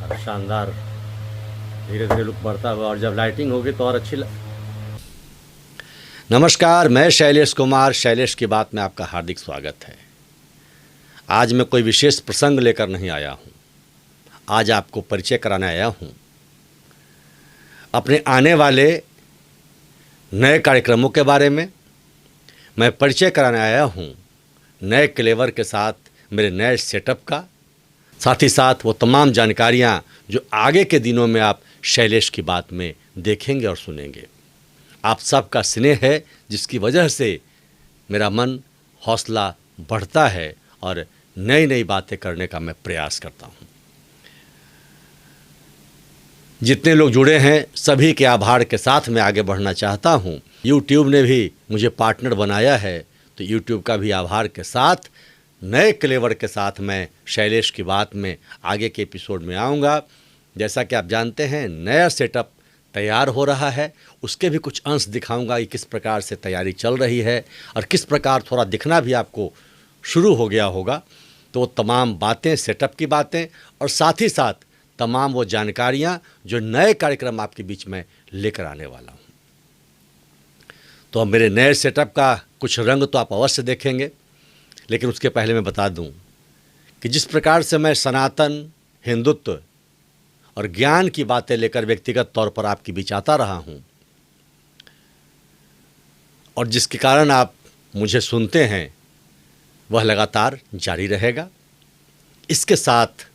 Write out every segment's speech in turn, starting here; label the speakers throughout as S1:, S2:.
S1: और शानदार धीरे धीरे लुक बढ़ता हुआ, और जब लाइटिंग होगी तो और अच्छी नमस्कार, मैं शैलेश कुमार। शैलेश की बात में आपका हार्दिक स्वागत है। आज मैं कोई विशेष प्रसंग लेकर नहीं आया हूँ। आज आपको परिचय कराने आया हूँ अपने आने वाले नए कार्यक्रमों के बारे में। मैं परिचय कराने आया हूँ नए क्लेवर के साथ, मेरे नए सेटअप का, साथ ही साथ वो तमाम जानकारियाँ जो आगे के दिनों में आप शैलेश की बात में देखेंगे और सुनेंगे। आप सबका स्नेह है जिसकी वजह से मेरा मन हौसला बढ़ता है और नई नई बातें करने का मैं प्रयास करता हूँ। जितने लोग जुड़े हैं सभी के आभार के साथ मैं आगे बढ़ना चाहता हूँ। YouTube ने भी मुझे पार्टनर बनाया है, तो YouTube का भी आभार के साथ नए क्लेवर के साथ मैं शैलेश की बात में आगे के एपिसोड में आऊँगा। जैसा कि आप जानते हैं नया सेटअप तैयार हो रहा है, उसके भी कुछ अंश दिखाऊंगा कि किस प्रकार से तैयारी चल रही है और किस प्रकार थोड़ा दिखना भी आपको शुरू हो गया होगा। तो तमाम बातें, सेटअप की बातें और साथ ही साथ तमाम वो जानकारियाँ जो नए कार्यक्रम आपके बीच में लेकर आने वाला हूँ। तो अब मेरे नए सेटअप का कुछ रंग तो आप अवश्य देखेंगे, लेकिन उसके पहले मैं बता दूं कि जिस प्रकार से मैं सनातन, हिंदुत्व और ज्ञान की बातें लेकर व्यक्तिगत तौर पर आपके बीच आता रहा हूं और जिसके कारण आप मुझे सुनते हैं, वह लगातार जारी रहेगा। इसके साथ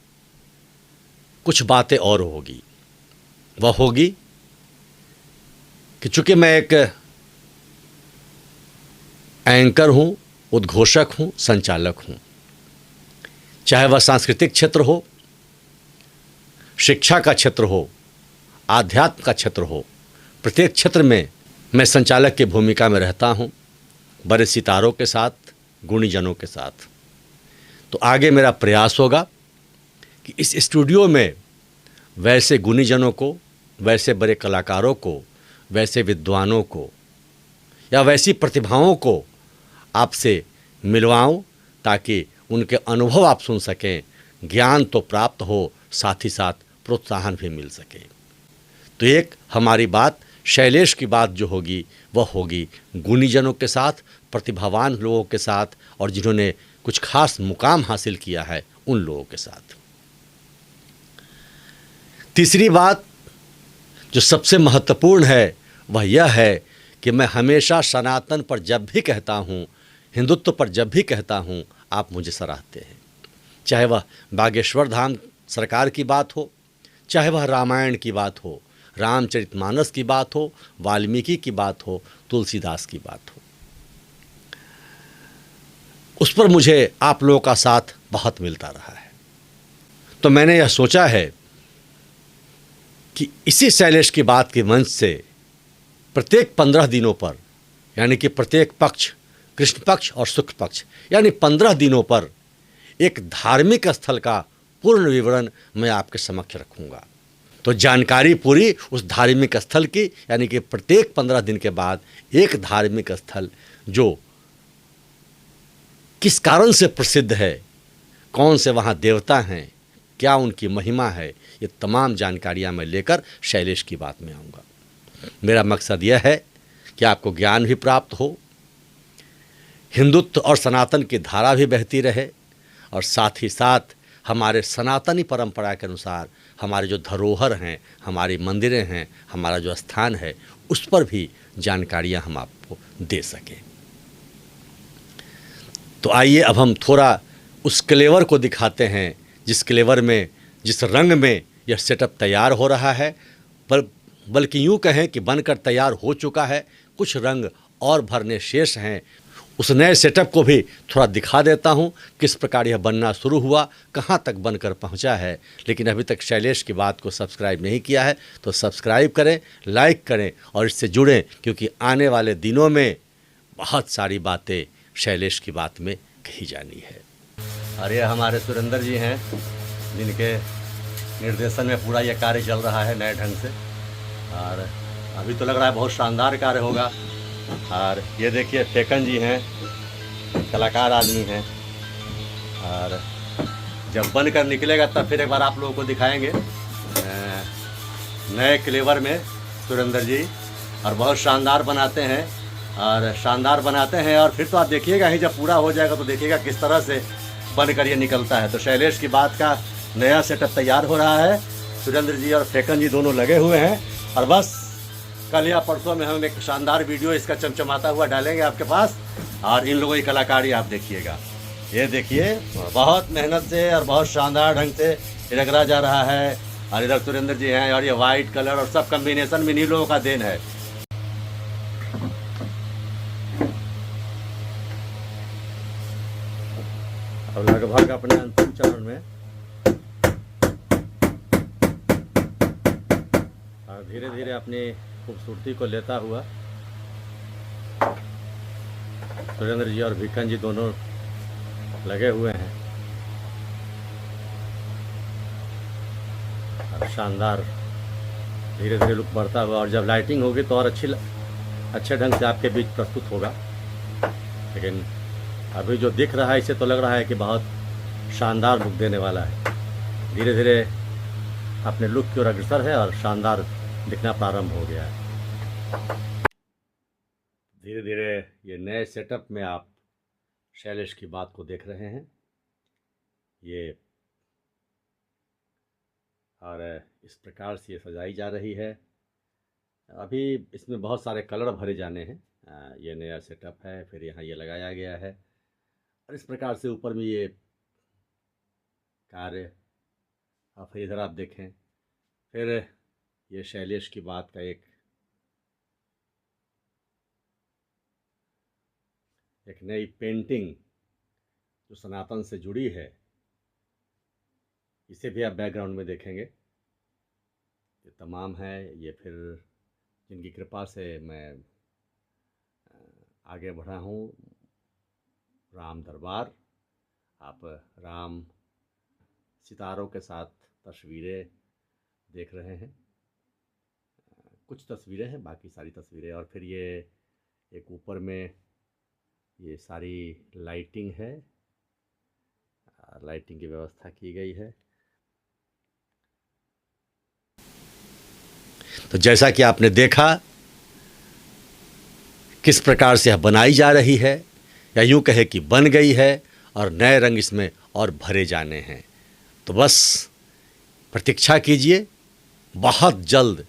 S1: कुछ बातें और होगी। वह होगी कि चूँकि मैं एक एंकर हूँ, उद्घोषक हूँ, संचालक हूँ, चाहे वह सांस्कृतिक क्षेत्र हो, शिक्षा का क्षेत्र हो, आध्यात्म का क्षेत्र हो, प्रत्येक क्षेत्र में मैं संचालक की भूमिका में रहता हूँ, बड़े सितारों के साथ, गुणीजनों के साथ। तो आगे मेरा प्रयास होगा कि इस स्टूडियो में वैसे गुणीजनों को, वैसे बड़े कलाकारों को, वैसे विद्वानों को या वैसी प्रतिभाओं को आपसे मिलवाऊं ताकि उनके अनुभव आप सुन सकें, ज्ञान तो प्राप्त हो, साथ ही साथ प्रोत्साहन भी मिल सके। तो एक हमारी बात, शैलेश की बात जो होगी वह होगी गुणीजनों के साथ, प्रतिभावान लोगों के साथ और जिन्होंने कुछ खास मुकाम हासिल किया है उन लोगों के साथ। तीसरी बात जो सबसे महत्वपूर्ण है वह यह है कि मैं हमेशा सनातन पर जब भी कहता हूँ, हिंदुत्व पर जब भी कहता हूँ, आप मुझे सराहते हैं। चाहे वह बागेश्वर धाम सरकार की बात हो, चाहे वह रामायण की बात हो, रामचरितमानस की बात हो, वाल्मीकि की बात हो, तुलसीदास की बात हो, उस पर मुझे आप लोगों का साथ बहुत मिलता रहा है। तो मैंने यह सोचा है कि इसी शैलेश की बात के मंच से प्रत्येक 15 दिनों पर, यानी कि प्रत्येक पक्ष, कृष्ण पक्ष और शुक्ल पक्ष, यानी 15 दिनों पर एक धार्मिक स्थल का पूर्ण विवरण मैं आपके समक्ष रखूंगा। तो जानकारी पूरी उस धार्मिक स्थल की, यानी कि प्रत्येक 15 दिन के बाद एक धार्मिक स्थल जो किस कारण से प्रसिद्ध है, कौन से वहाँ देवता हैं, क्या उनकी महिमा है, ये तमाम जानकारियाँ मैं लेकर शैलेश की बात में आऊँगा। मेरा मकसद यह है कि आपको ज्ञान भी प्राप्त हो, हिंदुत्व और सनातन की धारा भी बहती रहे और साथ ही साथ हमारे सनातनी परंपरा के अनुसार हमारे जो धरोहर हैं, हमारी मंदिरें हैं, हमारा जो स्थान है, उस पर भी जानकारियाँ हम आपको दे सकें। तो आइए अब हम थोड़ा उस क्लेवर को दिखाते हैं जिस क्लेवर में, जिस रंग में यह सेटअप तैयार हो रहा है, बल्कि यूँ कहें कि बनकर तैयार हो चुका है, कुछ रंग और भरने शेष हैं। उस नए सेटअप को भी थोड़ा दिखा देता हूँ, किस प्रकार यह बनना शुरू हुआ, कहाँ तक बनकर पहुँचा है। लेकिन अभी तक शैलेश की बात को सब्सक्राइब नहीं किया है तो सब्सक्राइब करें, लाइक करें और इससे जुड़ें, क्योंकि आने वाले दिनों में बहुत सारी बातें शैलेश की बात में कही जानी है। और ये हमारे सुरेंद्र जी हैं जिनके निर्देशन में पूरा यह कार्य चल रहा है नए ढंग से, और अभी तो लग रहा है बहुत शानदार कार्य होगा। और ये देखिए फेकन जी हैं, कलाकार आदमी हैं, और जब बनकर निकलेगा तब फिर एक बार आप लोगों को दिखाएंगे। नए क्लेवर में सुरेंद्र जी, और बहुत शानदार बनाते हैं और फिर तो आप देखिएगा ही, जब पूरा हो जाएगा तो देखिएगा किस तरह से बनकर ये निकलता है। तो शैलेश की बात का नया सेटअप तैयार हो रहा है। सुरेंद्र जी और फेकन जी दोनों लगे हुए हैं और बस कल या परसों में हम एक शानदार वीडियो इसका चमचमाता हुआ डालेंगे आपके पास, और इन लोगों की कलाकारी आप देखिएगा। ये देखिए बहुत मेहनत से और बहुत शानदार ढंग से रगड़ा जा रहा है, और इधर सुरेंद्र जी हैं और ये वाइट कलर और सब कम्बिनेशन में इन्हीं लोगों का देन है। अब लगभग अपने अंतिम चरण में और धीरे धीरे अपनी खूबसूरती को लेता हुआ सुरेंद्र जी और भिकन जी दोनों लगे हुए हैं और शानदार धीरे धीरे लुक बढ़ता हुआ, और जब लाइटिंग होगी तो और अच्छे ढंग से आपके बीच प्रस्तुत होगा। लेकिन अभी जो दिख रहा है इसे तो लग रहा है कि बहुत शानदार लुक देने वाला है। धीरे धीरे अपने लुक की ओर अग्रसर है और शानदार दिखना प्रारंभ हो गया है। धीरे धीरे ये नए सेटअप में आप शैलेश की बात को देख रहे हैं ये, और इस प्रकार से ये सजाई जा रही है। अभी इसमें बहुत सारे कलर भरे जाने हैं। ये नया सेटअप है, फिर यहाँ ये लगाया गया है और इस प्रकार से ऊपर में ये कार्य। और फिर इधर आप देखें, फिर ये शैलेश की बात का एक नई पेंटिंग जो सनातन से जुड़ी है, इसे भी आप बैकग्राउंड में देखेंगे। ये तमाम है, ये फिर जिनकी कृपा से मैं आगे बढ़ा हूँ, राम दरबार। आप राम सितारों के साथ तस्वीरें देख रहे हैं, कुछ तस्वीरें हैं, बाकी सारी तस्वीरें। और फिर ये एक ऊपर में ये सारी लाइटिंग है, लाइटिंग की व्यवस्था की गई है। तो जैसा कि आपने देखा किस प्रकार से यह बनाई जा रही है, या यूँ कहे कि बन गई है, और नए रंग इसमें और भरे जाने हैं। तो बस प्रतीक्षा कीजिए, बहुत जल्द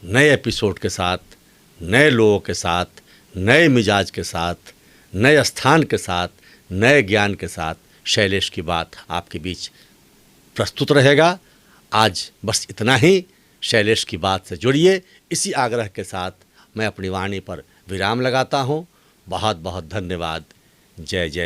S1: नए एपिसोड के साथ, नए लोगों के साथ, नए मिजाज के साथ, नए स्थान के साथ, नए ज्ञान के साथ शैलेश की बात आपके बीच प्रस्तुत रहेगा। आज बस इतना ही। शैलेश की बात से जुड़िए, इसी आग्रह के साथ मैं अपनी वाणी पर विराम लगाता हूँ। बहुत बहुत धन्यवाद। जय जय।